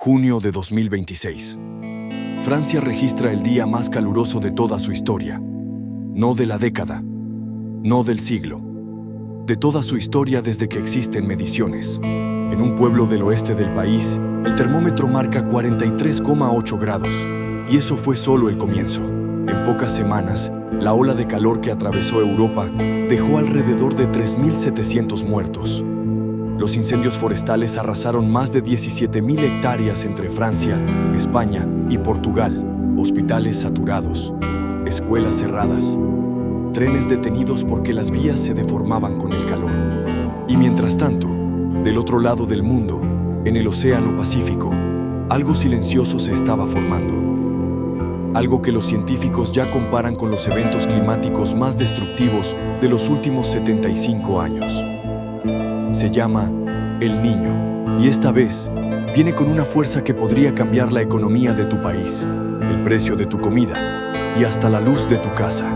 Junio de 2026. Francia registra el día más caluroso de toda su historia. No de la década, no del siglo. De toda su historia desde que existen mediciones. En un pueblo del oeste del país, el termómetro marca 43,8 grados. Y eso fue solo el comienzo. En pocas semanas, la ola de calor que atravesó Europa dejó alrededor de 3.700 muertos. Los incendios forestales arrasaron más de 17.000 hectáreas entre Francia, España y Portugal. Hospitales saturados, escuelas cerradas, trenes detenidos porque las vías se deformaban con el calor. Y mientras tanto, del otro lado del mundo, en el Océano Pacífico, algo silencioso se estaba formando. Algo que los científicos ya comparan con los eventos climáticos más destructivos de los últimos 75 años. Se llama El Niño, y esta vez viene con una fuerza que podría cambiar la economía de tu país, el precio de tu comida y hasta la luz de tu casa.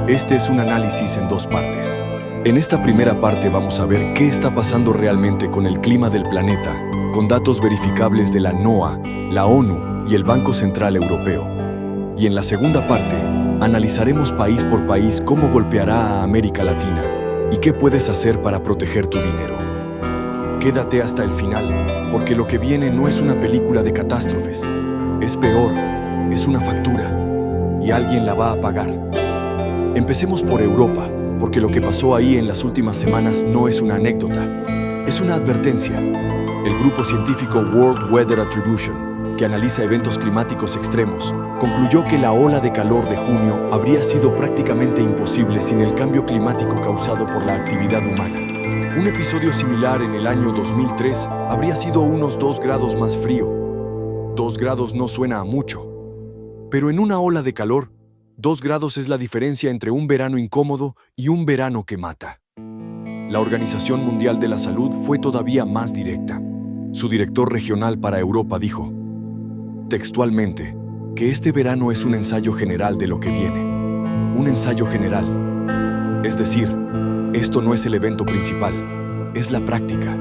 Este es un análisis en dos partes. En esta primera parte vamos a ver qué está pasando realmente con el clima del planeta, con datos verificables de la NOAA, la ONU y el Banco Central Europeo. Y en la segunda parte, analizaremos país por país cómo golpeará a América Latina y qué puedes hacer para proteger tu dinero. Quédate hasta el final, porque lo que viene no es una película de catástrofes. Es peor, es una factura, y alguien la va a pagar. Empecemos por Europa, porque lo que pasó ahí en las últimas semanas no es una anécdota, es una advertencia. El grupo científico World Weather Attribution, que analiza eventos climáticos extremos, concluyó que la ola de calor de junio habría sido prácticamente imposible sin el cambio climático causado por la actividad humana. Un episodio similar en el año 2003 habría sido unos 2 grados más frío. 2 grados no suena a mucho, pero en una ola de calor, 2 grados es la diferencia entre un verano incómodo y un verano que mata. La Organización Mundial de la Salud fue todavía más directa. Su director regional para Europa dijo, textualmente, que este verano es un ensayo general de lo que viene. Un ensayo general. Es decir, esto no es el evento principal, es la práctica.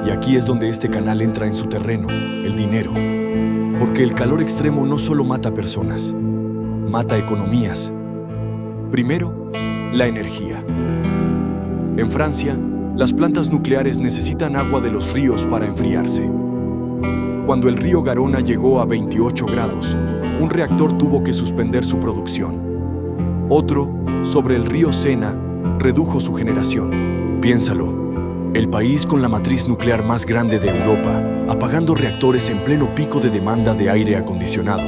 Y aquí es donde este canal entra en su terreno, el dinero. Porque el calor extremo no solo mata personas, mata economías. Primero, la energía. En Francia, las plantas nucleares necesitan agua de los ríos para enfriarse. Cuando el río Garona llegó a 28 grados, un reactor tuvo que suspender su producción. Otro, sobre el río Sena, redujo su generación. Piénsalo, el país con la matriz nuclear más grande de Europa, apagando reactores en pleno pico de demanda de aire acondicionado.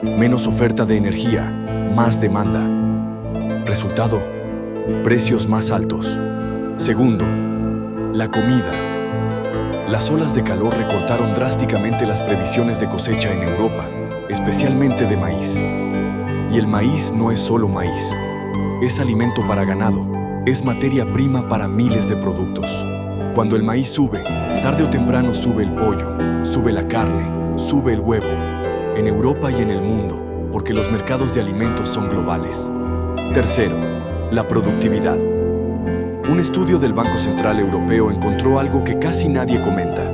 Menos oferta de energía, más demanda. Resultado, precios más altos. Segundo, la comida. Las olas de calor recortaron drásticamente las previsiones de cosecha en Europa, especialmente de maíz. Y el maíz no es solo maíz, es alimento para ganado, es materia prima para miles de productos. Cuando el maíz sube, tarde o temprano sube el pollo, sube la carne, sube el huevo, en Europa y en el mundo, porque los mercados de alimentos son globales. Tercero, la productividad. Un estudio del Banco Central Europeo encontró algo que casi nadie comenta.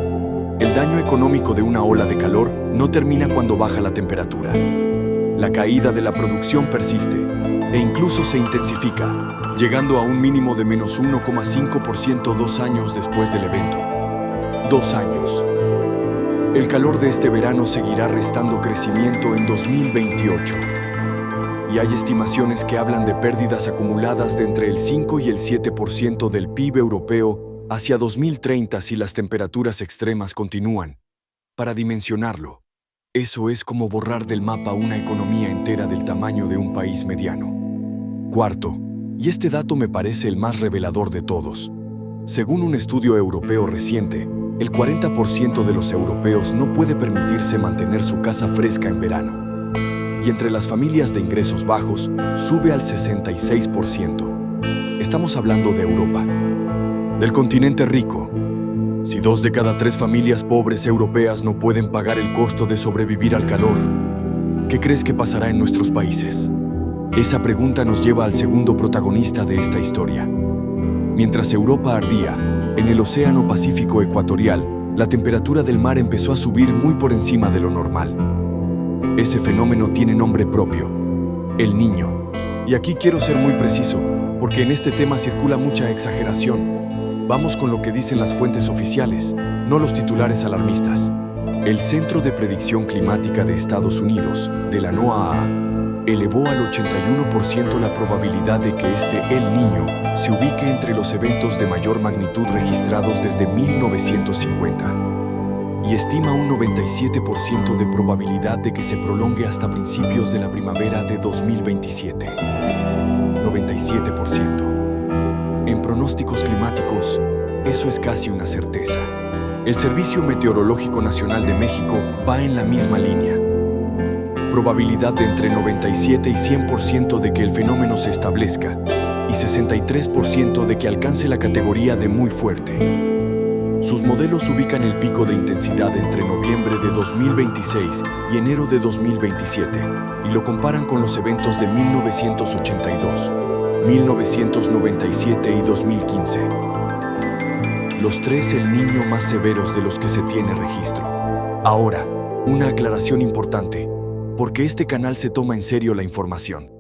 El daño económico de una ola de calor no termina cuando baja la temperatura. La caída de la producción persiste e incluso se intensifica, llegando a un mínimo de menos 1,5% 2 años después del evento. 2 años. El calor de este verano seguirá restando crecimiento en 2028. Y hay estimaciones que hablan de pérdidas acumuladas de entre el 5 y el 7% del PIB europeo hacia 2030 si las temperaturas extremas continúan. Para dimensionarlo, eso es como borrar del mapa una economía entera del tamaño de un país mediano. Cuarto, y este dato me parece el más revelador de todos. Según un estudio europeo reciente, el 40% de los europeos no puede permitirse mantener su casa fresca en verano. Y entre las familias de ingresos bajos, sube al 66%. Estamos hablando de Europa. Del continente rico. Si 2 de cada 3 familias pobres europeas no pueden pagar el costo de sobrevivir al calor, ¿qué crees que pasará en nuestros países? Esa pregunta nos lleva al segundo protagonista de esta historia. Mientras Europa ardía, en el Océano Pacífico Ecuatorial, la temperatura del mar empezó a subir muy por encima de lo normal. Ese fenómeno tiene nombre propio: El Niño. Y aquí quiero ser muy preciso, porque en este tema circula mucha exageración. Vamos con lo que dicen las fuentes oficiales, no los titulares alarmistas. El Centro de Predicción Climática de Estados Unidos, de la NOAA, elevó al 81% la probabilidad de que este El Niño se ubique entre los eventos de mayor magnitud registrados desde 1950 y estima un 97% de probabilidad de que se prolongue hasta principios de la primavera de 2027. 97%. En pronósticos climáticos, eso es casi una certeza. El Servicio Meteorológico Nacional de México va en la misma línea. Probabilidad de entre 97 y 100% de que el fenómeno se establezca y 63% de que alcance la categoría de muy fuerte. Sus modelos ubican el pico de intensidad entre noviembre de 2026 y enero de 2027 y lo comparan con los eventos de 1982, 1997 y 2015. Los tres El Niño más severos de los que se tiene registro. Ahora, una aclaración importante, porque este canal se toma en serio la información.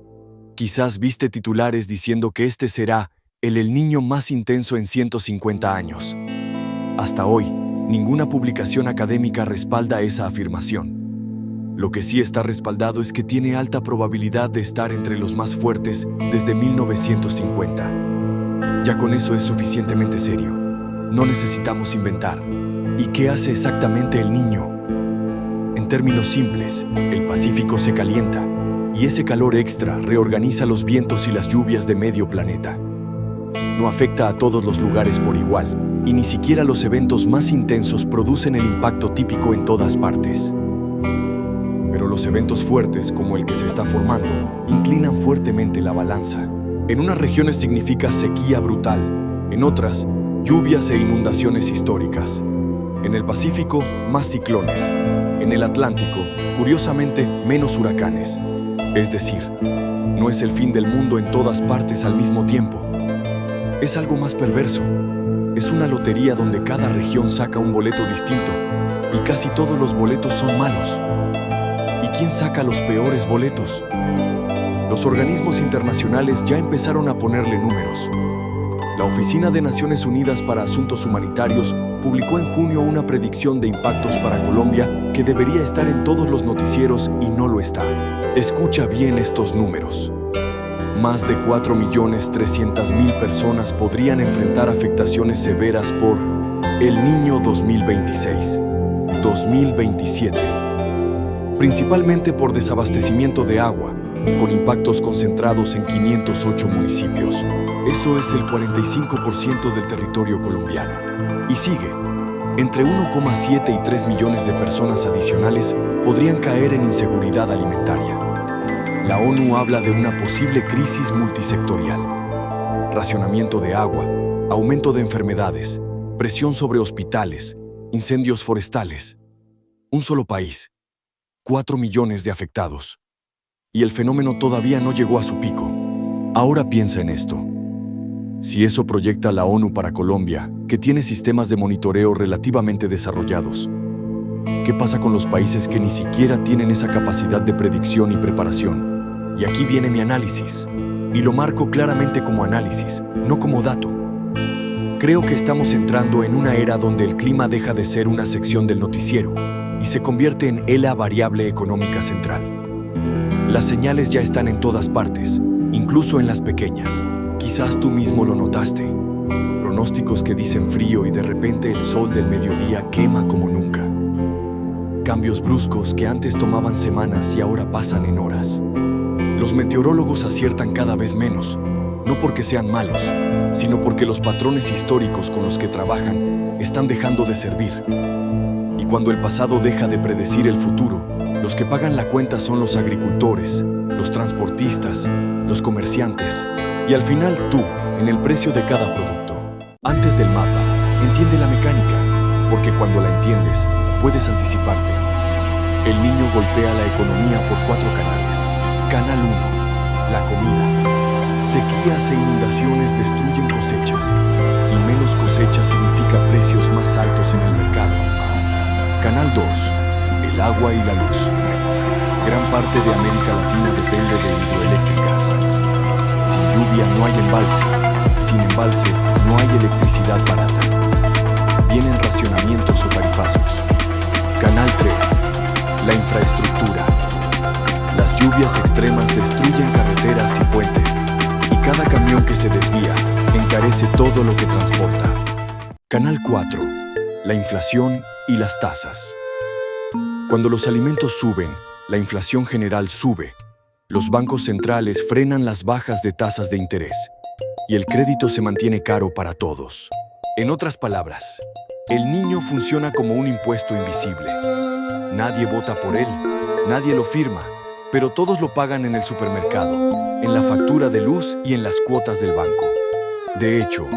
Quizás viste titulares diciendo que este será el Niño más intenso en 150 años. Hasta hoy, ninguna publicación académica respalda esa afirmación. Lo que sí está respaldado es que tiene alta probabilidad de estar entre los más fuertes desde 1950. Ya con eso es suficientemente serio. No necesitamos inventar. ¿Y qué hace exactamente El Niño? En términos simples, el Pacífico se calienta, y ese calor extra reorganiza los vientos y las lluvias de medio planeta. No afecta a todos los lugares por igual, y ni siquiera los eventos más intensos producen el impacto típico en todas partes. Pero los eventos fuertes, como el que se está formando, inclinan fuertemente la balanza. En unas regiones significa sequía brutal, en otras, lluvias e inundaciones históricas. En el Pacífico, más ciclones. En el Atlántico, curiosamente, menos huracanes. Es decir, no es el fin del mundo en todas partes al mismo tiempo. Es algo más perverso. Es una lotería donde cada región saca un boleto distinto, y casi todos los boletos son malos. ¿Y quién saca los peores boletos? Los organismos internacionales ya empezaron a ponerle números. La Oficina de Naciones Unidas para Asuntos Humanitarios publicó en junio una predicción de impactos para Colombia que debería estar en todos los noticieros y no lo está. Escucha bien estos números. Más de 4.300.000 personas podrían enfrentar afectaciones severas por El Niño 2026-2027, principalmente por desabastecimiento de agua, con impactos concentrados en 508 municipios. Eso es el 45% del territorio colombiano. Y sigue. Entre 1,7 y 3 millones de personas adicionales podrían caer en inseguridad alimentaria. La ONU habla de una posible crisis multisectorial. Racionamiento de agua, aumento de enfermedades, presión sobre hospitales, incendios forestales. Un solo país. 4 millones de afectados. Y el fenómeno todavía no llegó a su pico. Ahora piensa en esto. Si eso proyecta la ONU para Colombia, que tiene sistemas de monitoreo relativamente desarrollados, ¿qué pasa con los países que ni siquiera tienen esa capacidad de predicción y preparación? Y aquí viene mi análisis, y lo marco claramente como análisis, no como dato. Creo que estamos entrando en una era donde el clima deja de ser una sección del noticiero y se convierte en la variable económica central. Las señales ya están en todas partes, incluso en las pequeñas. Quizás tú mismo lo notaste. Pronósticos que dicen frío y de repente el sol del mediodía quema como nunca. Cambios bruscos que antes tomaban semanas y ahora pasan en horas. Los meteorólogos aciertan cada vez menos, no porque sean malos, sino porque los patrones históricos con los que trabajan están dejando de servir. Y cuando el pasado deja de predecir el futuro, los que pagan la cuenta son los agricultores, los transportistas, los comerciantes y al final tú, en el precio de cada producto. Antes del mapa, entiende la mecánica, porque cuando la entiendes, puedes anticiparte. El Niño golpea la economía por 4 canales. Canal 1, la comida. Sequías e inundaciones destruyen cosechas, y menos cosechas significa precios más altos en el mercado. Canal 2. El agua y la luz. Gran parte de América Latina depende de hidroeléctricas. Sin lluvia no hay embalse, sin embalse no hay electricidad barata. Vienen racionamientos o tarifazos. Canal 3. La infraestructura. Las lluvias extremas destruyen carreteras y puentes, y cada camión que se desvía encarece todo lo que transporta. Canal 4. La inflación y las tasas. Cuando los alimentos suben, la inflación general sube. Los bancos centrales frenan las bajas de tasas de interés, y el crédito se mantiene caro para todos. En otras palabras, el niño funciona como un impuesto invisible. Nadie vota por él, nadie lo firma, pero todos lo pagan en el supermercado, en la factura de luz y en las cuotas del banco. De hecho,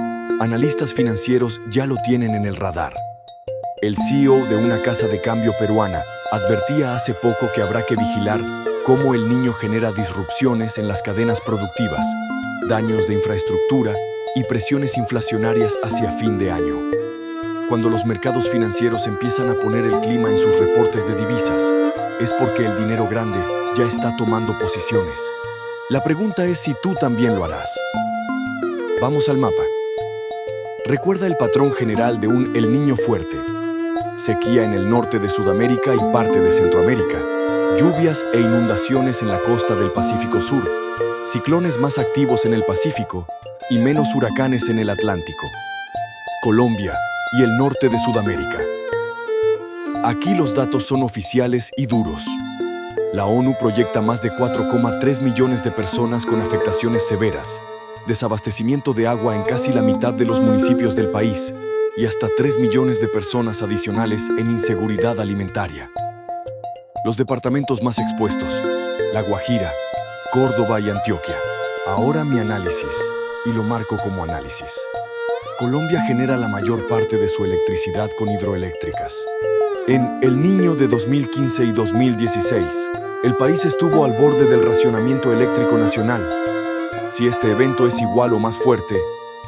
analistas financieros ya lo tienen en el radar. El CEO de una casa de cambio peruana advertía hace poco que habrá que vigilar cómo el niño genera disrupciones en las cadenas productivas, daños de infraestructura y presiones inflacionarias hacia fin de año. Cuando los mercados financieros empiezan a poner el clima en sus reportes de divisas, es porque el dinero grande ya está tomando posiciones. La pregunta es si tú también lo harás. Vamos al mapa. Recuerda el patrón general de un El Niño fuerte. Sequía en el norte de Sudamérica y parte de Centroamérica. Lluvias e inundaciones en la costa del Pacífico Sur. Ciclones más activos en el Pacífico y menos huracanes en el Atlántico. Colombia y el norte de Sudamérica. Aquí los datos son oficiales y duros. La ONU proyecta más de 4,3 millones de personas con afectaciones severas, desabastecimiento de agua en casi la mitad de los municipios del país y hasta 3 millones de personas adicionales en inseguridad alimentaria. Los departamentos más expuestos: La Guajira, Córdoba y Antioquia. Ahora mi análisis, y lo marco como análisis. Colombia genera la mayor parte de su electricidad con hidroeléctricas. En El Niño de 2015 y 2016, el país estuvo al borde del racionamiento eléctrico nacional. Si este evento es igual o más fuerte,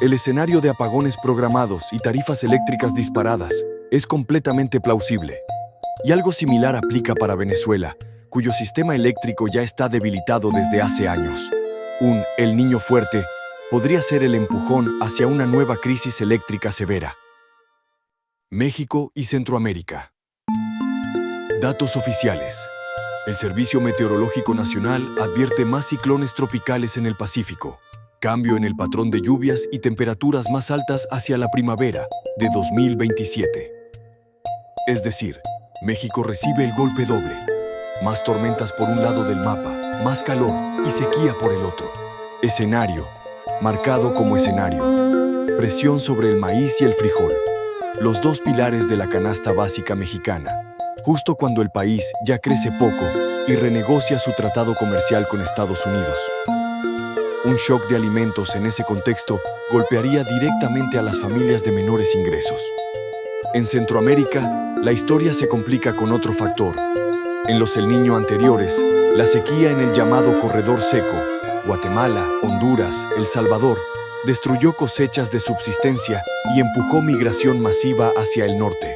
el escenario de apagones programados y tarifas eléctricas disparadas es completamente plausible. Y algo similar aplica para Venezuela, cuyo sistema eléctrico ya está debilitado desde hace años. Un El Niño fuerte podría ser el empujón hacia una nueva crisis eléctrica severa. México y Centroamérica. Datos oficiales. El Servicio Meteorológico Nacional advierte más ciclones tropicales en el Pacífico, cambio en el patrón de lluvias y temperaturas más altas hacia la primavera de 2027. Es decir, México recibe el golpe doble. Más tormentas por un lado del mapa, más calor y sequía por el otro. Escenario, marcado como escenario. Presión sobre el maíz y el frijol, los dos pilares de la canasta básica mexicana, justo cuando el país ya crece poco y renegocia su tratado comercial con Estados Unidos. Un shock de alimentos en ese contexto golpearía directamente a las familias de menores ingresos. En Centroamérica, la historia se complica con otro factor. En los El Niño anteriores, la sequía en el llamado Corredor Seco, Guatemala, Honduras, El Salvador, destruyó cosechas de subsistencia y empujó migración masiva hacia el norte.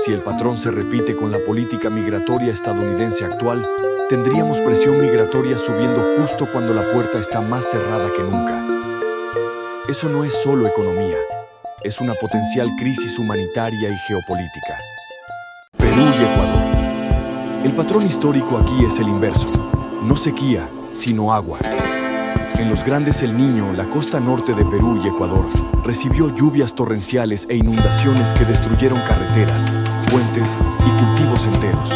Si el patrón se repite con la política migratoria estadounidense actual, tendríamos presión migratoria subiendo justo cuando la puerta está más cerrada que nunca. Eso no es solo economía, es una potencial crisis humanitaria y geopolítica. Perú y Ecuador. El patrón histórico aquí es el inverso, no sequía, sino agua. En los grandes El Niño, la costa norte de Perú y Ecuador recibió lluvias torrenciales e inundaciones que destruyeron carreteras, puentes y cultivos enteros.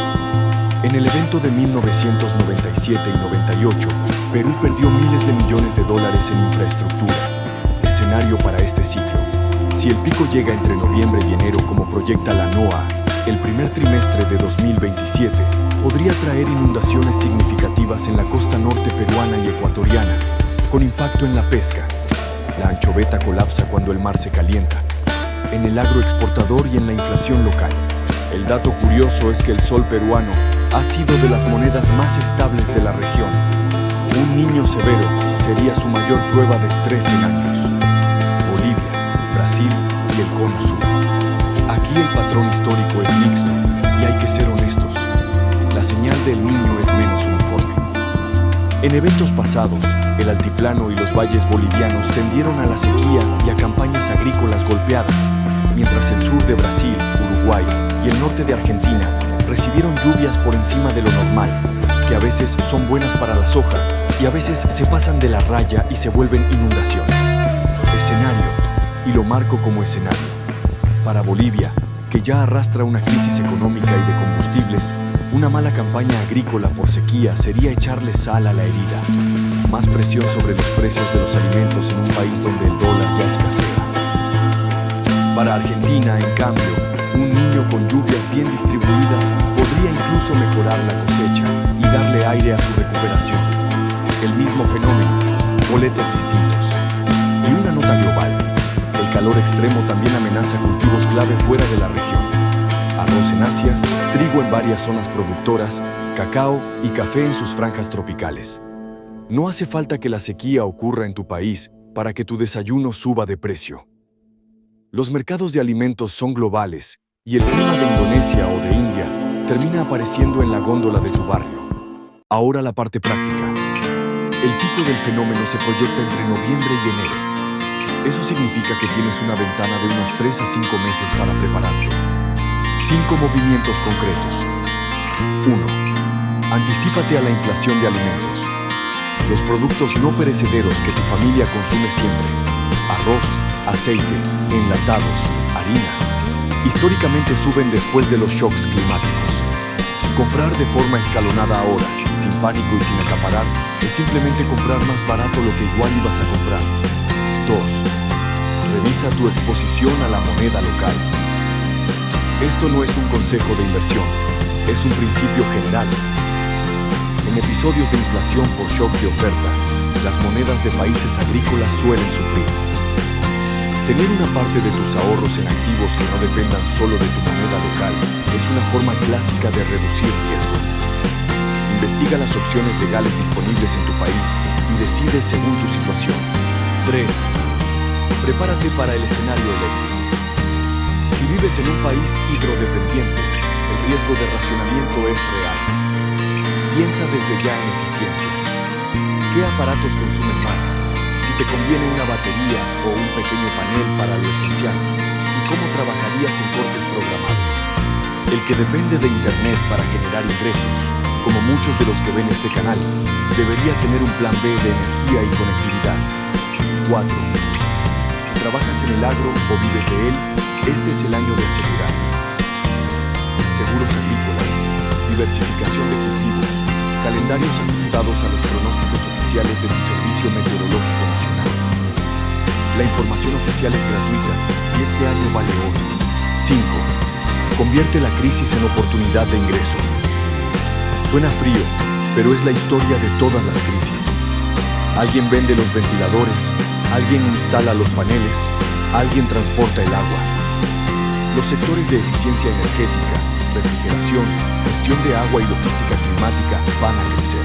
En el evento de 1997 y 98, Perú perdió miles de millones de dólares en infraestructura. Escenario para este ciclo. Si el pico llega entre noviembre y enero como proyecta la NOAA, el primer trimestre de 2027 podría traer inundaciones significativas en la costa norte peruana y ecuatoriana, con impacto en la pesca. La anchoveta colapsa cuando el mar se calienta, en el agroexportador y en la inflación local. El dato curioso es que el sol peruano ha sido de las monedas más estables de la región. Un niño severo sería su mayor prueba de estrés en años. Bolivia, Brasil y el Cono Sur. Aquí el patrón histórico es mixto y hay que ser honestos. La señal del niño es menos uniforme. En eventos pasados, el altiplano y los valles bolivianos tendieron a la sequía y a campañas agrícolas golpeadas, mientras el sur de Brasil, Uruguay y el norte de Argentina recibieron lluvias por encima de lo normal, que a veces son buenas para la soja y a veces se pasan de la raya y se vuelven inundaciones. Escenario, y lo marco como escenario. Para Bolivia, que ya arrastra una crisis económica y de combustibles, una mala campaña agrícola por sequía sería echarle sal a la herida. Más presión sobre los precios de los alimentos en un país donde el dólar ya escasea. Para Argentina, en cambio, un niño con lluvias bien distribuidas podría incluso mejorar la cosecha y darle aire a su recuperación. El mismo fenómeno, boletos distintos. Y una nota global. El calor extremo también amenaza cultivos clave fuera de la región. Arroz en Asia, trigo en varias zonas productoras, cacao y café en sus franjas tropicales. No hace falta que la sequía ocurra en tu país para que tu desayuno suba de precio. Los mercados de alimentos son globales y el clima de Indonesia o de India termina apareciendo en la góndola de tu barrio. Ahora la parte práctica. El pico del fenómeno se proyecta entre noviembre y enero. Eso significa que tienes una ventana de unos 3 a 5 meses para prepararte. 5 movimientos concretos. 1. Anticípate a la inflación de alimentos. Los productos no perecederos que tu familia consume siempre. Arroz, aceite, enlatados, harina. Históricamente suben después de los shocks climáticos. Comprar de forma escalonada ahora, sin pánico y sin acaparar, es simplemente comprar más barato lo que igual ibas a comprar. 2. Revisa tu exposición a la moneda local. Esto no es un consejo de inversión, es un principio general. En episodios de inflación por shock de oferta, las monedas de países agrícolas suelen sufrir. Tener una parte de tus ahorros en activos que no dependan solo de tu moneda local es una forma clásica de reducir riesgo. Investiga las opciones legales disponibles en tu país y decide según tu situación. 3. Prepárate para el escenario eléctrico. Si vives en un país hidrodependiente, el riesgo de racionamiento es real. Piensa desde ya en eficiencia. ¿Qué aparatos consumen más? Si te conviene una batería o un pequeño panel para lo esencial. ¿Y cómo trabajarías en cortes programados? El que depende de Internet para generar ingresos, como muchos de los que ven este canal, debería tener un plan B de energía y conectividad. 4. Si trabajas en el agro o vives de él, este es el año de asegurar. Seguros agrícolas, diversificación de cultivos, calendarios ajustados a los pronósticos oficiales de tu Servicio Meteorológico Nacional. La información oficial es gratuita y este año vale oro. 5. Convierte la crisis en oportunidad de ingreso. Suena frío, pero es la historia de todas las crisis. Alguien vende los ventiladores, alguien instala los paneles, alguien transporta el agua. Los sectores de eficiencia energética, refrigeración, gestión de agua y logística climática van a crecer.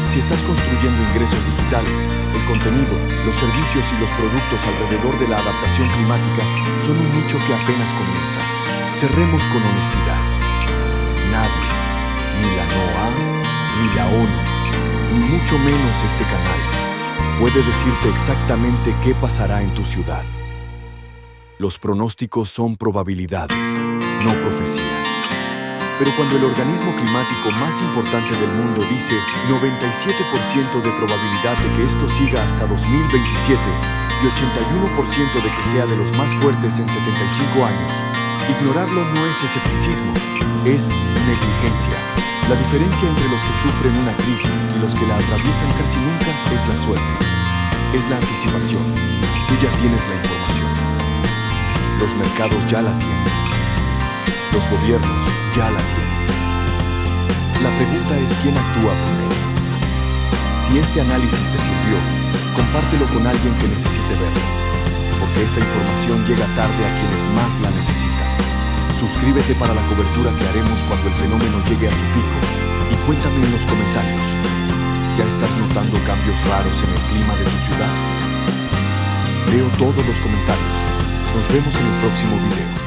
Si estás construyendo ingresos digitales, el contenido, los servicios y los productos alrededor de la adaptación climática son un nicho que apenas comienza. Cerremos con honestidad. Nadie, ni la NOAA, ni la ONU, ni mucho menos este canal, puede decirte exactamente qué pasará en tu ciudad. Los pronósticos son probabilidades, no profecías. Pero cuando el organismo climático más importante del mundo dice 97% de probabilidad de que esto siga hasta 2027 y 81% de que sea de los más fuertes en 75 años, ignorarlo no es escepticismo, es negligencia. La diferencia entre los que sufren una crisis y los que la atraviesan casi nunca es la suerte. Es la anticipación. Tú ya tienes la información. Los mercados ya la tienen. Los gobiernos ya la tienen. La pregunta es quién actúa primero. Si este análisis te sirvió, compártelo con alguien que necesite verlo, porque esta información llega tarde a quienes más la necesitan. Suscríbete para la cobertura que haremos cuando el fenómeno llegue a su pico y cuéntame en los comentarios. ¿Ya estás notando cambios raros en el clima de tu ciudad? Leo todos los comentarios. Nos vemos en el próximo video.